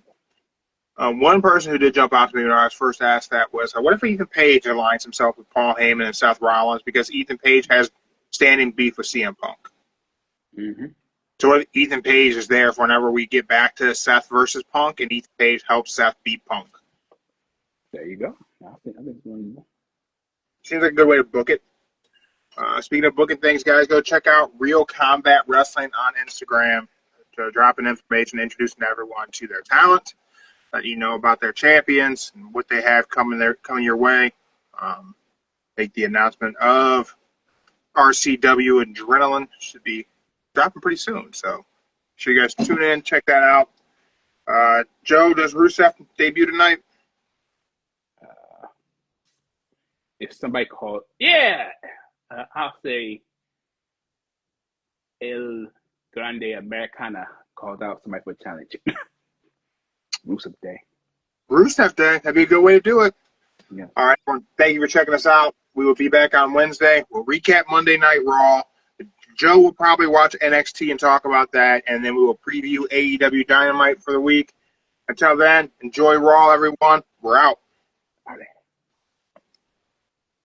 One person who did jump out to me when I was first asked that was, what if Ethan Page aligns himself with Paul Heyman and Seth Rollins, because Ethan Page has standing beef with CM Punk. Mm-hmm. So what if Ethan Page is there for whenever we get back to Seth versus Punk, and Ethan Page helps Seth beat Punk? There you go. I think it's going to Seems like a good way to book it. Speaking of booking things, guys, go check out Real Combat Wrestling on Instagram to drop in information, introducing everyone to their talent, let you know about their champions and what they have coming your way. Make the announcement of RCW Adrenaline should be dropping pretty soon. So make sure you guys tune in, check that out. Joe, does Rusev debut tonight? if somebody called, I'll say El Grande Americana calls out somebody for a challenge. Rusev Day. Rusev Day. That'd be a good way to do it. Yeah. All right. Well, thank you for checking us out. We will be back on Wednesday. We'll recap Monday Night Raw. Joe will probably watch NXT and talk about that, and then we will preview AEW Dynamite for the week. Until then, enjoy Raw, everyone. We're out. All right.